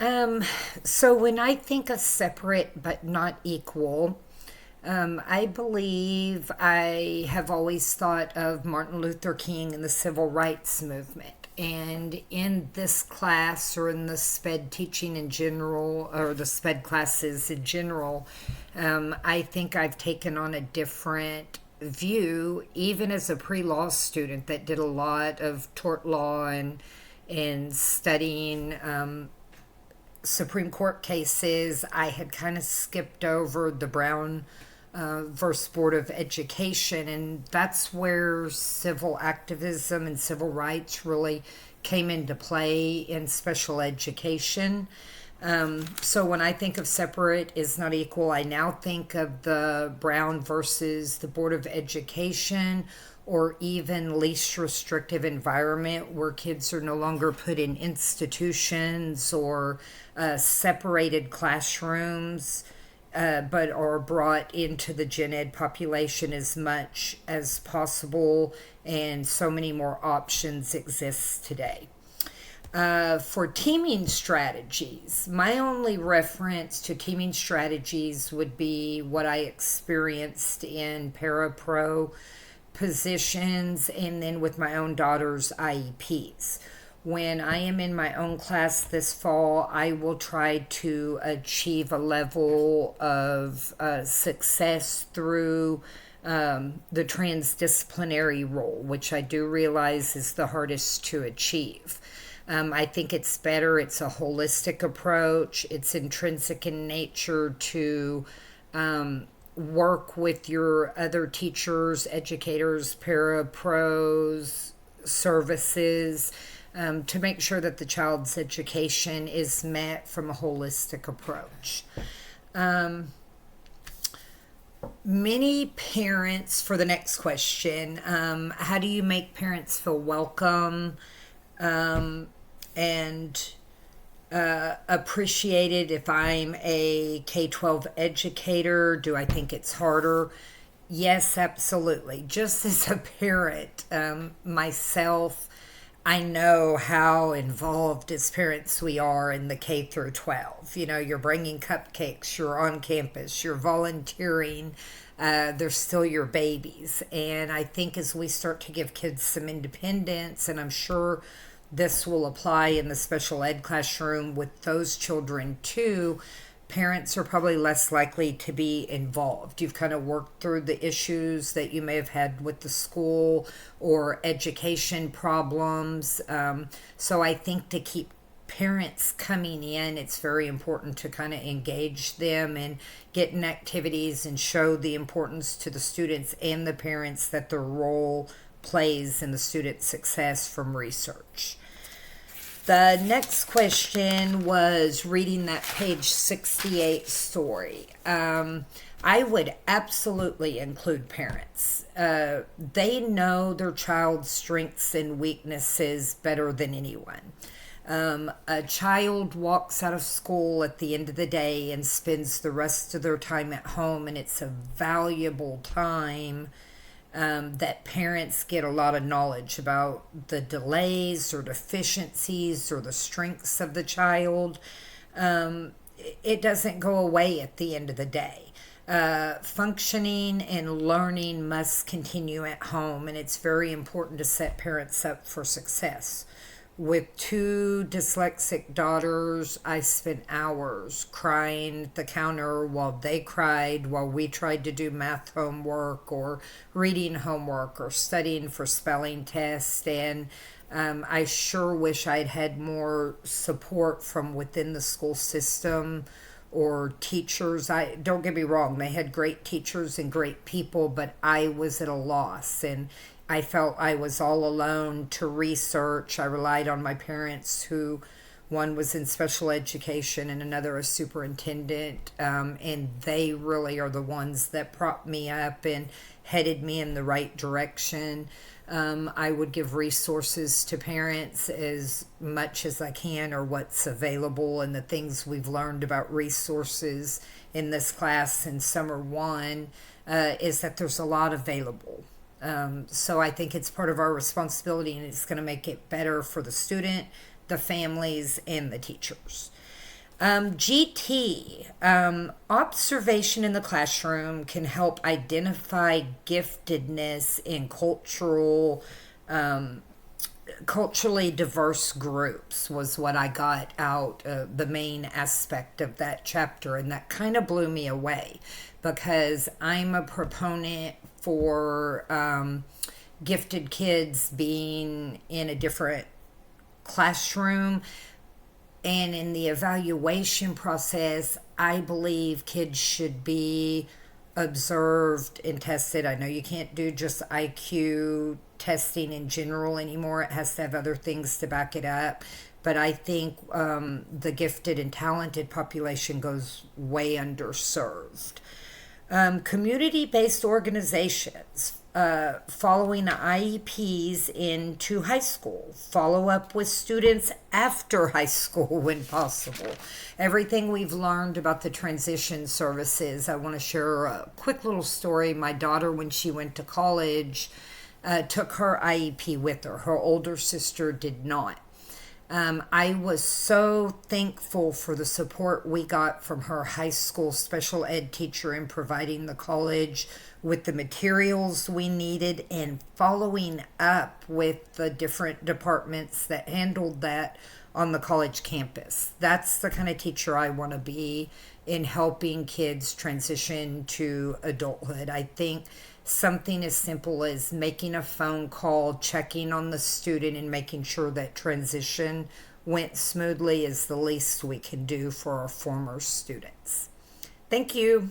Um, so when I think of separate but not equal, I believe I have always thought of Martin Luther King and the civil rights movement. And in this class, or in the SPED teaching in general, or the SPED classes in general, I think I've taken on a different view, even as a pre law student that did a lot of tort law and studying Supreme Court cases. I had kind of skipped over the Brown versus Board of Education, and that's where civil activism and civil rights really came into play in special education. So when I think of separate is not equal, I now think of the Brown versus the Board of Education, or even least restrictive environment where kids are no longer put in institutions or separated classrooms, but are brought into the gen ed population as much as possible, and so many more options exist today. For teaming strategies, my only reference to teaming strategies would be what I experienced in parapro positions and then with my own daughter's IEPs. When I am in my own class this fall, I will try to achieve a level of success through the transdisciplinary role, which I do realize is the hardest to achieve. I think it's better. It's a holistic approach. It's intrinsic in nature to work with your other teachers, educators, para pros, services, to make sure that the child's education is met from a holistic approach. Many parents, for the next question, how do you make parents feel welcome? And appreciated. If I'm a K-12 educator, do I think it's harder? Yes, absolutely. Just as a parent, myself, I know how involved as parents we are in the K through 12. You know, you're bringing cupcakes, you're on campus, you're volunteering. They're still your babies. And I think as we start to give kids some independence, and I'm sure this will apply in the special ed classroom with those children too, parents are probably less likely to be involved. You've kind of worked through the issues that you may have had with the school or education problems. So I think to keep parents coming in, it's very important to kind of engage them and get in activities and show the importance to the students and the parents that their role plays in the student's success from research. The next question was reading that page 68 story. I would absolutely include parents. They know their child's strengths and weaknesses better than anyone. A child walks out of school at the end of the day and spends the rest of their time at home, and it's a valuable time that parents get a lot of knowledge about the delays or deficiencies or the strengths of the child. It doesn't go away at the end of the day. Functioning and learning must continue at home, and it's very important to set parents up for success. With two dyslexic daughters, I spent hours crying at the counter while they cried, while we tried to do math homework or reading homework or studying for spelling tests. And I sure wish I'd had more support from within the school system or teachers. I don't get me wrong, they had great teachers and great people, but I was at a loss, and I felt I was all alone to research. I relied on my parents, who one was in special education and another a superintendent, and they really are the ones that propped me up and headed me in the right direction. I would give resources to parents as much as I can, or what's available, and the things we've learned about resources in this class in summer one is that there's a lot available. So I think it's part of our responsibility, and it's going to make it better for the student, the families, and the teachers. GT, observation in the classroom can help identify giftedness in culturally diverse groups was what I got out the main aspect of that chapter, and that kind of blew me away because I'm a proponent for gifted kids being in a different classroom, and in the evaluation process I believe kids should be observed and tested. I know you can't do just IQ testing in general anymore. It has to have other things to back it up. But I think the gifted and talented population goes way underserved. Community based organizations, following IEPs into high school, follow up with students after high school when possible. Everything we've learned about the transition services. I want to share a quick little story. My daughter, when she went to college, took her IEP with her. Her older sister did not. I was so thankful for the support we got from her high school special ed teacher in providing the college with the materials we needed and following up with the different departments that handled that on the college campus. That's the kind of teacher I want to be in helping kids transition to adulthood. I think something as simple as making a phone call, checking on the student, and making sure that transition went smoothly is the least we can do for our former students. Thank you.